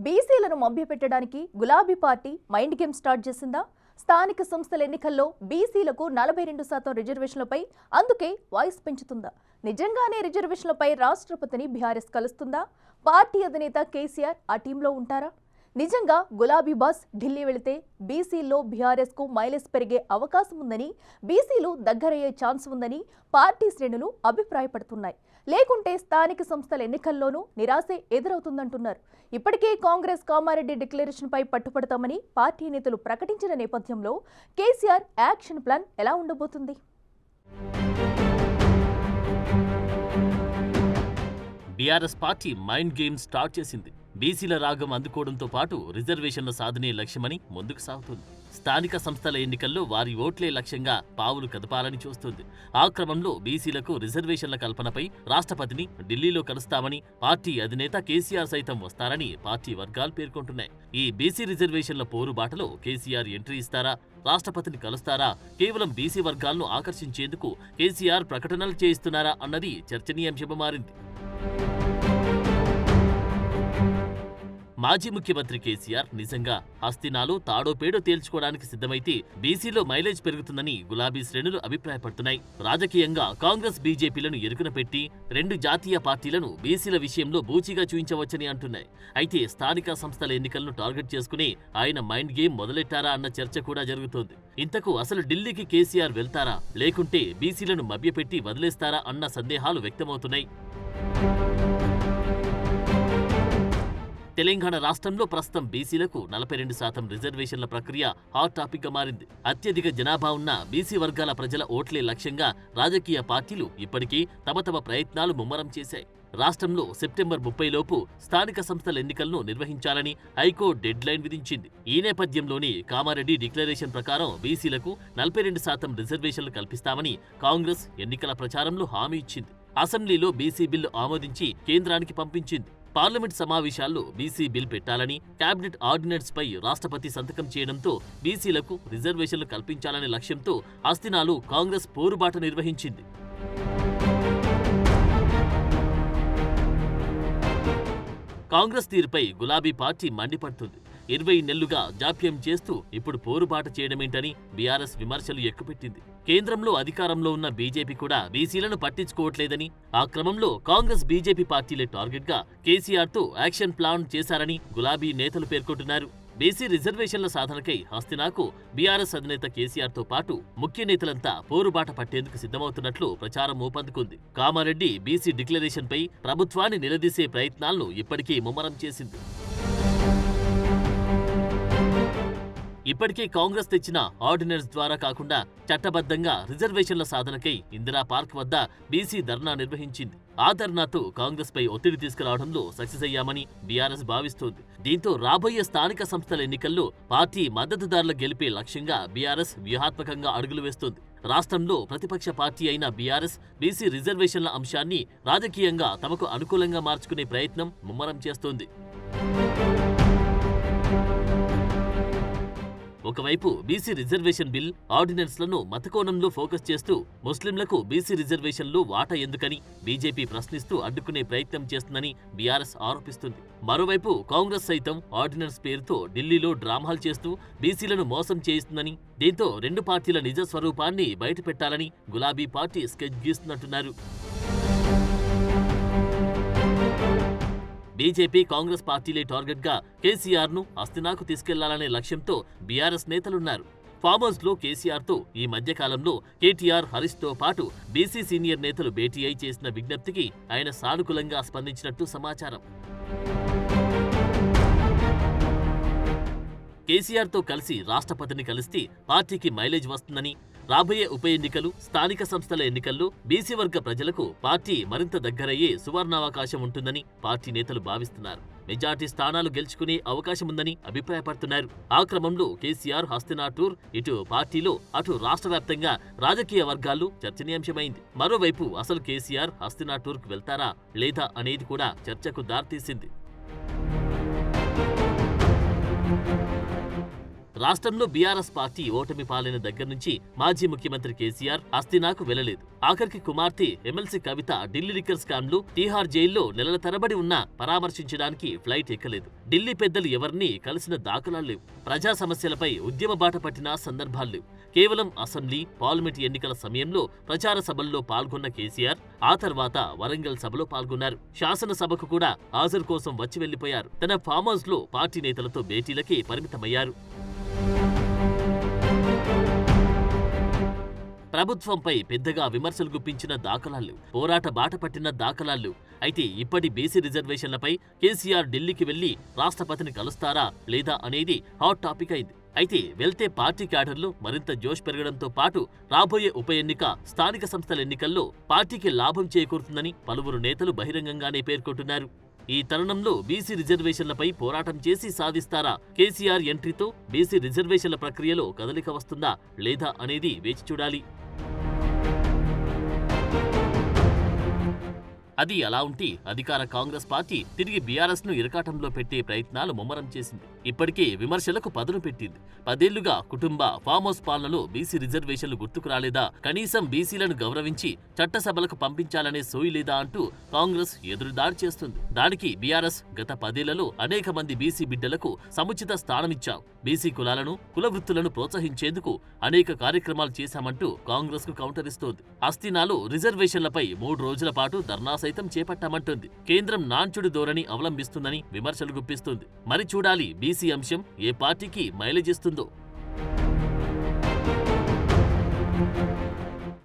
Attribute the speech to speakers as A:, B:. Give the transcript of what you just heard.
A: బీసీలను మభ్యపెట్టడానికి గులాబీ party mind game start చేసిందా? స్థానిక సంస్థల ఎన్నికల్లో బీసీలకు 42% రిజర్వేషన్లపై అందుకే వాయిస్ పెంచుతుందా? నిజంగానే రిజర్వేషన్లపై రాష్ట్రపతిని బీఆర్ఎస్ కలుస్తుందా? పార్టీ అధినేత కేసీఆర్ ఆ టీంలో ఉంటారా? నిజంగా గులాబీ బాస్ ఢిల్లీ వెళితే బీసీల్లో బీఆర్ఎస్కు మైలేజ్ పెరిగే అవకాశం ఉందని, బీసీలు దగ్గరయ్యే ఛాన్స్ ఉందని పార్టీ శ్రేణులు అభిప్రాయపడుతున్నాయి. లేకుంటే స్థానిక సంస్థల ఎన్నికల్లోనూ నిరాశే ఎదురవుతుందంటున్నారు. ఇప్పటికే కాంగ్రెస్ కామారెడ్డి డిక్లరేషన్పై పట్టుపడతామని పార్టీ నేతలు ప్రకటించిన నేపథ్యంలో కేసీఆర్ యాక్షన్ ప్లాన్ ఎలా ఉండబోతుంది?
B: BRS party mind game start చేసింది. బీసీల రాగం అందుకోవడంతో పాటు రిజర్వేషన్ల సాధనే లక్ష్యమని ముందుకు సాగుతుంది. స్థానిక సంస్థల ఎన్నికల్లో వారి ఓట్లే లక్ష్యంగా పావులు కదపాలని చూస్తుంది. ఆ క్రమంలో బీసీలకు రిజర్వేషన్ల కల్పనపై రాష్ట్రపతిని ఢిల్లీలో కలుస్తామని పార్టీ అధినేత కేసీఆర్ సైతం వస్తారని పార్టీ వర్గాలు పేర్కొంటున్నాయి. ఈ బీసీ రిజర్వేషన్ల పోరుబాటలో కేసీఆర్ ఎంట్రీ ఇస్తారా? రాష్ట్రపతిని కలుస్తారా? కేవలం బీసీ వర్గాలను ఆకర్షించేందుకు కేసీఆర్ ప్రకటనలు చేయిస్తున్నారా అన్నది చర్చనీయాంశంగా మారింది. మాజీ ముఖ్యమంత్రి కేసీఆర్ నిజంగా హస్తినాలో తాడోపేడో తేల్చుకోవడానికి సిద్ధమైతే బీసీలో మైలేజ్ పెరుగుతుందని గులాబీ శ్రేణులు అభిప్రాయపడుతున్నాయి. రాజకీయంగా కాంగ్రెస్ బీజేపీలను ఎరుకున పెట్టి రెండు జాతీయ పార్టీలను బీసీల విషయంలో బూచిగా చూయించవచ్చని అంటున్నాయి. అయితే స్థానిక సంస్థల ఎన్నికలను టార్గెట్ చేసుకుని ఆయన మైండ్ గేమ్ మొదలెట్టారా అన్న చర్చ కూడా జరుగుతోంది. ఇంతకు అసలు ఢిల్లీకి కేసీఆర్ వెళ్తారా, లేకుంటే బీసీలను మభ్యపెట్టి వదిలేస్తారా అన్న సందేహాలు వ్యక్తమవుతున్నాయి. తెలంగాణ రాష్ట్రంలో ప్రస్తుతం బీసీలకు 42% రిజర్వేషన్ల ప్రక్రియ హాట్ టాపిక్ గా మారింది. అత్యధిక జనాభా ఉన్న బీసీ వర్గాల ప్రజల ఓట్లే లక్ష్యంగా రాజకీయ పార్టీలు ఇప్పటికీ తమ ప్రయత్నాలు ముమ్మరం చేశాయి. రాష్ట్రంలో సెప్టెంబర్ 30 లోపు స్థానిక సంస్థల ఎన్నికలను నిర్వహించాలని హైకోర్టు డెడ్ లైన్ విధించింది. ఈ నేపథ్యంలోనే కామారెడ్డి డిక్లరేషన్ ప్రకారం బీసీలకు 42% రిజర్వేషన్లు కల్పిస్తామని కాంగ్రెస్ ఎన్నికల ప్రచారంలో హామీ ఇచ్చింది. అసెంబ్లీలో బీసీ బిల్లు ఆమోదించి కేంద్రానికి పంపించింది. పార్లమెంట్ సమావేశాల్లో బీసీ బిల్ పెట్టాలని, కేబినెట్ ఆర్డినెన్స్ పై రాష్ట్రపతి సంతకం చేయడంతో బీసీలకు రిజర్వేషన్లు కల్పించాలనే లక్ష్యంతో హస్తినాలో కాంగ్రెస్ పోరుబాట నిర్వహించింది. కాంగ్రెస్ తీరుపై గులాబీ పార్టీ మండిపడుతుంది. 20 నెలలుగా జాప్యం చేస్తూ ఇప్పుడు పోరుబాట చేయడమేంటని బీఆర్ఎస్ విమర్శలు ఎక్కుపెట్టింది. కేంద్రంలో అధికారంలో ఉన్న బీజేపీ కూడా బీసీలను పట్టించుకోవట్లేదని, ఆ క్రమంలో కాంగ్రెస్ బీజేపీ పార్టీలే టార్గెట్ గా కేసీఆర్తో యాక్షన్ ప్లాన్ చేశారని గులాబీ నేతలు పేర్కొంటున్నారు. బీసీ రిజర్వేషన్ల సాధనకై హస్తినాకు బీఆర్ఎస్ అధినేత కేసీఆర్తో పాటు ముఖ్య నేతలంతా పోరుబాట పట్టేందుకు సిద్ధమవుతున్నట్లు ప్రచారం ఊపందుకుంది. కామారెడ్డి బీసీ డిక్లరేషన్పై ప్రభుత్వాన్ని నిలదీసే ప్రయత్నాలను ఇప్పటికీ ముమ్మరం చేసింది. ఇప్పటికే కాంగ్రెస్ తెచ్చిన ఆర్డినెన్స్ ద్వారా కాకుండా చట్టబద్ధంగా రిజర్వేషన్ల సాధనకై ఇందిరా పార్క్ వద్ద బీసీ ధర్నా నిర్వహించింది. ఆ ధర్నాతో కాంగ్రెస్ పై ఒత్తిడి తీసుకురావడంలో సక్సెస్ అయ్యామని బీఆర్ఎస్ భావిస్తోంది. దీంతో రాబోయే స్థానిక సంస్థల ఎన్నికల్లో పార్టీ మద్దతుదారుల గెలిపే లక్ష్యంగా బీఆర్ఎస్ వ్యూహాత్మకంగా అడుగులు వేస్తోంది. రాష్ట్రంలో ప్రతిపక్ష పార్టీ అయిన బీఆర్ఎస్ బీసీ రిజర్వేషన్ల అంశాన్ని రాజకీయంగా తమకు అనుకూలంగా మార్చుకునే ప్రయత్నం ముమ్మరం చేస్తోంది. ఒకవైపు బీసీ రిజర్వేషన్ బిల్ ఆర్డినెన్స్లను మతకోణంలో ఫోకస్ చేస్తూ ముస్లింలకు బీసీ రిజర్వేషన్లు వాటా ఎందుకని బీజేపీ ప్రశ్నిస్తూ అడ్డుకునే ప్రయత్నం చేస్తుందని బీఆర్ఎస్ ఆరోపిస్తుంది. మరోవైపు కాంగ్రెస్ సైతం ఆర్డినెన్స్ పేరుతో ఢిల్లీలో డ్రామాలు చేస్తూ బీసీలను మోసం చేయిస్తుందని, దీంతో రెండు పార్టీల నిజ స్వరూపాన్ని బయటపెట్టాలని గులాబీ పార్టీ స్కెచ్ గీస్తున్నట్టున్నారు. బీజేపీ కాంగ్రెస్ పార్టీలే టార్గెట్ గా కేసీఆర్ ను హస్తినాకు తీసుకెళ్లాలనే లక్ష్యంతో బీఆర్ఎస్ నేతలున్నారు. ఫామ్ హౌస్ లో కేసీఆర్ తో ఈ మధ్యకాలంలో కేటీఆర్, హరీష్ తో పాటు బీసీ సీనియర్ నేతలు భేటీ అయి చేసిన విజ్ఞప్తికి ఆయన సానుకూలంగా స్పందించినట్టు సమాచారం. కేసీఆర్ తో కలిసి రాష్ట్రపతిని కలిస్తే పార్టీకి మైలేజ్ వస్తుందని, రాబోయే ఉప ఎన్నికలు, స్థానిక సంస్థల ఎన్నికల్లో బీసీ వర్గ ప్రజలకు పార్టీ మరింత దగ్గరయ్యే సువర్ణావకాశం ఉంటుందని పార్టీ నేతలు భావిస్తున్నారు. మెజార్టీ స్థానాలు గెలుచుకునే అవకాశముందని అభిప్రాయపడుతున్నారు. ఆ క్రమంలో కేసీఆర్ హస్తినా టూర్ ఇటు పార్టీలో అటు రాష్ట్ర వ్యాప్తంగా రాజకీయ వర్గాల్లో చర్చనీయాంశమైంది. మరోవైపు అసలు కేసీఆర్ హస్తినా టూర్కు వెళ్తారా లేదా అనేది కూడా చర్చకు దారితీసింది. రాష్ట్రంలో బీఆర్ఎస్ పార్టీ ఓటమి పాలైన దగ్గర నుంచి మాజీ ముఖ్యమంత్రి కేసీఆర్ హస్తినాకు వెళ్లలేదు. ఆఖరికి కుమార్తె ఎమ్మెల్సీ కవిత ఢిల్లీ లిక్కర్ స్కామ్లు తీహార్ జైల్లో నెలల తరబడి ఉన్నా పరామర్శించడానికి ఫ్లైట్ ఎక్కలేదు. ఢిల్లీ పెద్దలు ఎవరినీ కలిసిన దాఖలాలు లేవు. ప్రజా సమస్యలపై ఉద్యమ బాట పట్టిన సందర్భాలు లేవు. కేవలం అసెంబ్లీ, పార్లమెంట్ ఎన్నికల సమయంలో ప్రచార సభల్లో పాల్గొన్న కేసీఆర్ ఆ తర్వాత వరంగల్ సభలో పాల్గొన్నారు. శాసనసభకు కూడా హాజరు కోసం వచ్చి వెళ్లిపోయారు. తన ఫామ్ హౌస్ లో పార్టీ నేతలతో భేటీలకే పరిమితమయ్యారు. ప్రభుత్వంపై పెద్దగా విమర్శలు గుప్పించిన దాఖలాలు, పోరాట బాట పట్టిన దాఖలాలు. అయితే ఇప్పటి బీసీ రిజర్వేషన్లపై కేసీఆర్ ఢిల్లీకి వెళ్లి రాష్ట్రపతిని కలుస్తారా లేదా అనేది హాట్ టాపిక్ అయింది. అయితే వెళ్తే పార్టీ క్యాడర్లో మరింత జోష్ పెరగడంతో పాటు రాబోయే ఉప ఎన్నిక, స్థానిక సంస్థల ఎన్నికల్లో పార్టీకి లాభం చేకూరుతుందని పలువురు నేతలు బహిరంగంగానే పేర్కొంటున్నారు. ఈ తరుణంలో బీసీ రిజర్వేషన్లపై పోరాటం చేసి సాధిస్తారా? కేసీఆర్ ఎంట్రీతో బీసీ రిజర్వేషన్ల ప్రక్రియలో కదలిక వస్తుందా లేదా అనేది వేచి చూడాలి. అది అలా ఉంటే అధికార కాంగ్రెస్ పార్టీ తిరిగి బీఆర్ఎస్ ను ఇరకాటంలో పెట్టే ప్రయత్నాలు ముమ్మరం చేసింది. ఇప్పటికే విమర్శలకు పదును పెట్టింది. 10 ఏళ్లుగా కుటుంబ ఫామ్ హౌస్ పాలనలో బీసీ రిజర్వేషన్లు గుర్తుకు రాలేదా? కనీసం బీసీలను గౌరవించి చట్టసభలకు పంపించాలనే సోయి లేదా అంటూ కాంగ్రెస్ ఎదురుదాడి చేస్తుంది. దానికి బీఆర్ఎస్ గత 10 ఏళ్లలో అనేక మంది బీసీ బిడ్డలకు సముచిత స్థానమిచ్చాం, బీసీ కులాలను, కుల వృత్తులను ప్రోత్సహించేందుకు అనేక కార్యక్రమాలు చేశామంటూ కాంగ్రెస్ కు కౌంటర్ ఇస్తోంది. హస్తినాలో రిజర్వేషన్లపై 3 రోజుల పాటు ధర్నా సైతం చేపట్టామంటుంది. కేంద్రం నాంచుడి ధోరణి అవలంబిస్తుందని విమర్శలు గుప్పిస్తుంది. మరి చూడాలి బీసీ అంశం ఏ పార్టీకి మైలేజ్ ఇస్తుందో.